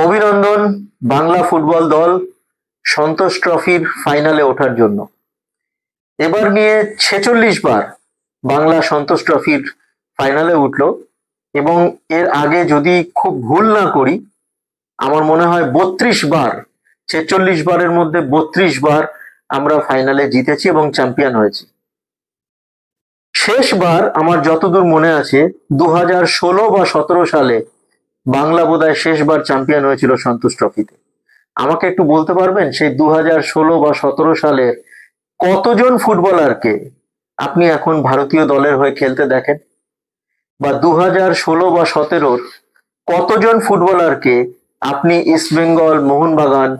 অভিনন্দন বাংলা ফুটবল দল সন্তোষ ট্রফির ফাইনালে ওঠার জন্য। এবার নিয়ে 46 বার বাংলা সন্তোষ ট্রফির ফাইনালে উঠলো এবং এর আগে যদি খুব ভুল না করি আমার মনে হয় 32 বার, 46 বারের মধ্যে 32 বার আমরা ফাইনালে জিতেছি এবং চ্যাম্পিয়ন হয়েছি। শেষবার আমার যতদূর মনে আছে 2016 বা 17 সালে বাংলা বোধহয় শেষবার চ্যাম্পিয়ন হয়েছিল সন্তোষ ট্রফিতে। আমাকে একটু বলতে পারবেন সেই 2016 বা 17 সালের কতজন ফুটবলারকে আপনি এখন ভারতীয় দলের হয়ে খেলতে দেখেন, বা 2016 বা 17 কতজন ফুটবলারকে আপনি ইস্ট বেঙ্গল, মোহনবাগান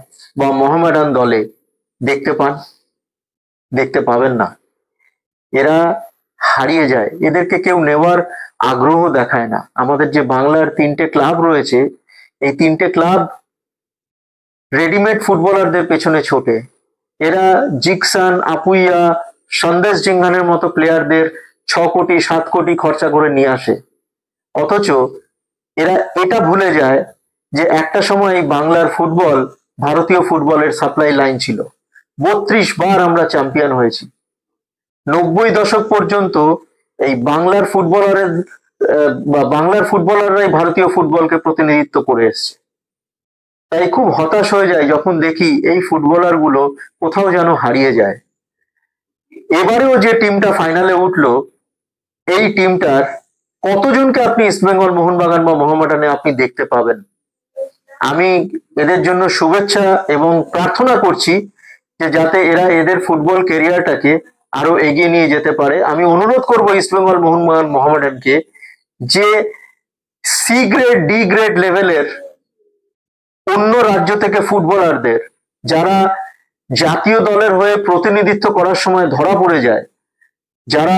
বা মোহামেডান দলে দেখতে পান? দেখতে পাবেন না। এরা হারিয়ে যায়, এদেরকে কেউ নেওয়ার আগ্রহ দেখায় না। আমাদের যে বাংলার 3টে ক্লাব রয়েছে, এই 3টে ক্লাব রেডিমেড ফুটবলারদের পেছনে ছোটে। এরা জিকসান, আপুইয়া, সন্দেশ জিঙ্গানের মতো প্লেয়ারদের 6 কোটি 7 কোটি খরচা করে নিয়ে আসে। অথচ এরা এটা ভুলে যায় যে একটা সময় এই বাংলার ফুটবল ভারতীয় ফুটবলের সাপ্লাই লাইন ছিল। 32 বার আমরা চ্যাম্পিয়ন হয়েছি। 90 দশক পর্যন্ত এই বাংলার ফুটবলাররাই ভারতীয় ফুটবলকে প্রতিনিধিত্ব করে এসছে। তাই খুব হতাশ হয়ে যায় যখন দেখি এই ফুটবলার গুলো কোথাও যেন হারিয়ে যায়। এবারেও যে টিমটা ফাইনালে উঠলো, এই টিমটার কতজনকে আপনি ইস্টবেঙ্গল, মোহনবাগান বা মোহামেডানে আপনি দেখতে পাবেন? আমি এদের জন্য শুভেচ্ছা এবং প্রার্থনা করছি যে যাতে এরা এদের ফুটবল ক্যারিয়ারটাকে আরো এগিয়ে নিয়ে যেতে পারে। আমি অনুরোধ করব ইস্টবেঙ্গল, মোহনবাগান, মোহামেডানকে যে সি গ্রেড, ডি গ্রেড লেভেলের অন্য রাজ্য থেকে ফুটবলারদের, যারা জাতীয় দলের হয়ে প্রতিনিধিত্ব করার সময় ধরা পড়ে যায়, যারা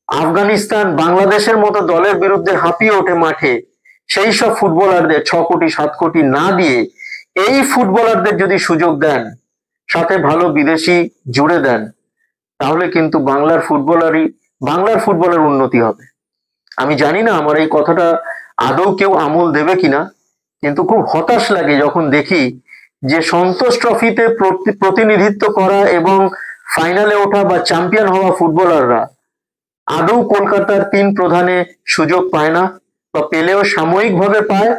আফগানিস্তান, বাংলাদেশের মতো দলের বিরুদ্ধে হাঁপিয়ে ওঠে মাঠে, সেই সব ফুটবলারদের 6 কোটি 7 কোটি না দিয়ে এই ফুটবলারদের যদি সুযোগ দেন, সাথে ভালো বিদেশি জুড়ে দেন, তাহলে কিন্তু বাংলার ফুটবলের উন্নতি হবে। আমি জানি না আমার এই কথাটা আদৌ কেউ আমল দেবে কিনা, কিন্তু খুব হতাশ লাগে যখন দেখি যে সন্তোষ ট্রফিতে প্রতিনিধিত্ব করা এবং ফাইনালে ওঠা বা চ্যাম্পিয়ন হওয়া ফুটবলাররা আদৌ কলকাতার 3 প্রধানে সুযোগ পায় না, বা পেলেও সাময়িকভাবে পায়।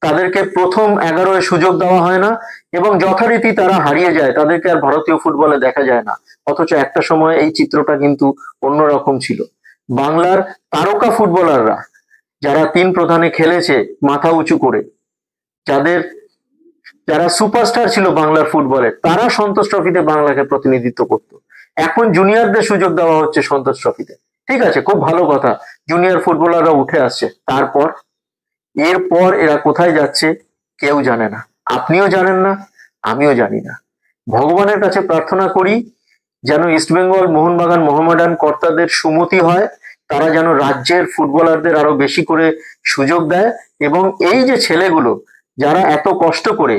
তাদেরকে প্রথম 11-এ সুযোগ দেওয়া হয় না এবং যথারীতি তারা হারিয়ে যায়, তাদেরকে আর ভারতীয় ফুটবলে দেখা যায় না। অথচ একটা সময় এই চিত্রটা কিন্তু অন্যরকম ছিল। বাংলার তারকা ফুটবলাররা যারা 3 প্রধানে খেলেছে মাথা উঁচু করে, যারা সুপারস্টার ছিল বাংলার ফুটবলে, তারা সন্তোষ ট্রফিতে বাংলাকে প্রতিনিধিত্ব করত। এখন জুনিয়রদের সুযোগ দেওয়া হচ্ছে সন্তোষ ট্রফিতে। ঠিক আছে, খুব ভালো কথা, জুনিয়র ফুটবলাররা উঠে আসছে। এরপর এরা কোথায় যাচ্ছে কেউ জানে না, আপনিও জানেন না, আমিও জানি না। ভগবানের কাছে প্রার্থনা করি যেন ইস্টবেঙ্গল, মোহনবাগান, মোহামেডান কর্তাদের সুমতি হয়, তারা যেন রাজ্যের ফুটবলারদের আরো বেশি করে সুযোগ দেয় এবং এই যে ছেলেগুলো যারা এত কষ্ট করে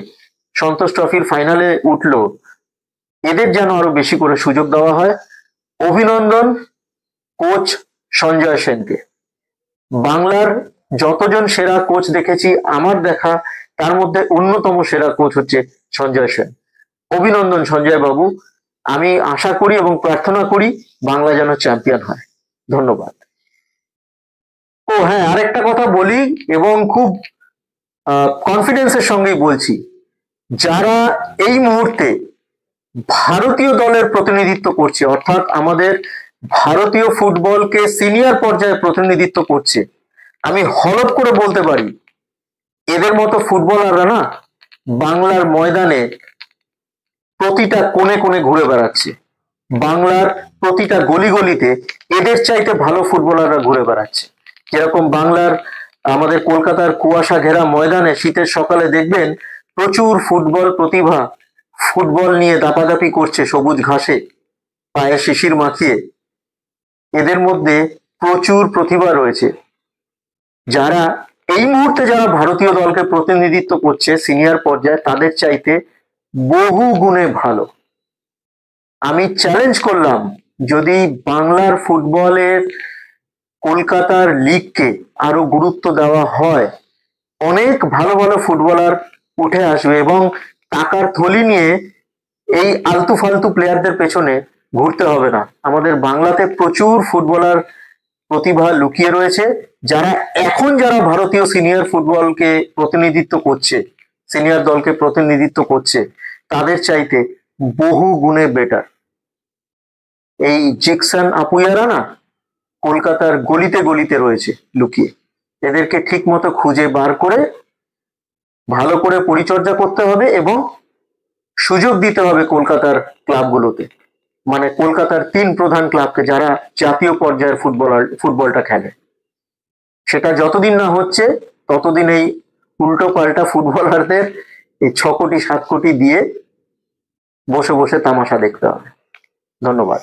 সন্তোষ ট্রফির ফাইনালে উঠলো, এদের যেন আরো বেশি করে সুযোগ দেওয়া হয়। অভিনন্দন কোচ সঞ্জয় সেনকে। বাংলার যতজন সেরা কোচ দেখেছি আমার দেখা, তার মধ্যে অন্যতম সেরা কোচ হচ্ছে সঞ্জয় সেন। অভিনন্দন সঞ্জয় বাবু। আমি আশা করি এবং প্রার্থনা করি বাংলা যেন চ্যাম্পিয়ন হয়। ধন্যবাদ। ও হ্যাঁ, আরেকটা কথা বলি এবং খুব কনফিডেন্সের সঙ্গেই বলছি, যারা এই মুহূর্তে ভারতীয় দলের প্রতিনিধিত্ব করছে, অর্থাৎ আমাদের ভারতীয় ফুটবলকে সিনিয়র পর্যায়ে প্রতিনিধিত্ব করছে, আমি হলফ করে বলতে পারি এদের মতো ফুটবলাররা না বাংলার ময়দানে প্রতিটা কোণে কোণে ঘুরে বেড়াচ্ছে। বাংলার প্রতিটা গলি গলিতে এদের চাইতে ভালো ফুটবলাররা ঘুরে বেড়াচ্ছে। যেরকম আমাদের কলকাতার কুয়াশা ঘেরা ময়দানে শীতের সকালে দেখবেন প্রচুর ফুটবল প্রতিভা ফুটবল নিয়ে দাপাদাপি করছে সবুজ ঘাসে, পায়ে শিশির মাখিয়ে। এদের মধ্যে প্রচুর প্রতিভা রয়েছে, যারা এই মুহূর্তে যারা ভারতীয় দলকে প্রতিনিধিত্ব করছে সিনিয়র পর্যায়ে, তাদের চাইতে বহু গুণে ভালো। আমি চ্যালেঞ্জ করলাম, যদি বাংলার ফুটবলের কলকাতার লিগকে আরো গুরুত্ব দেওয়া হয়, অনেক ভালো ভালো ফুটবলার উঠে আসবে এবং টাকার থলি নিয়ে এই আলতু ফালতু প্লেয়ারদের পেছনে ঘুরতে হবে না। আমাদের বাংলাতে প্রচুর ফুটবলার প্রতিভা লুকিয়ে রয়েছে, যারা ভারতীয় সিনিয়র ফুটবলকে প্রতিনিধিত্ব করছে, সিনিয়র দলকে প্রতিনিধিত্ব করছে, তাদের চাইতে বহু গুণে বেটার। এই জিকসন আপুইয়ারা না কলকাতার গলিতে গলিতে রয়েছে লুকিয়ে। এদেরকে ঠিক মতো খুঁজে বার করে ভালো করে পরিচর্যা করতে হবে এবং সুযোগ দিতে হবে কলকাতার ক্লাবগুলোতে, মানে কলকাতার তিন প্রধান ক্লাবকে যারা জাতীয় পর্যায়ের ফুটবলটা খেলে। সেটা যতদিন না হচ্ছে ততদিন এই উল্টো পাল্টা ফুটবলারদের এই 6 কোটি 7 কোটি দিয়ে বসে বসে তামাশা দেখতে হবে। ধন্যবাদ।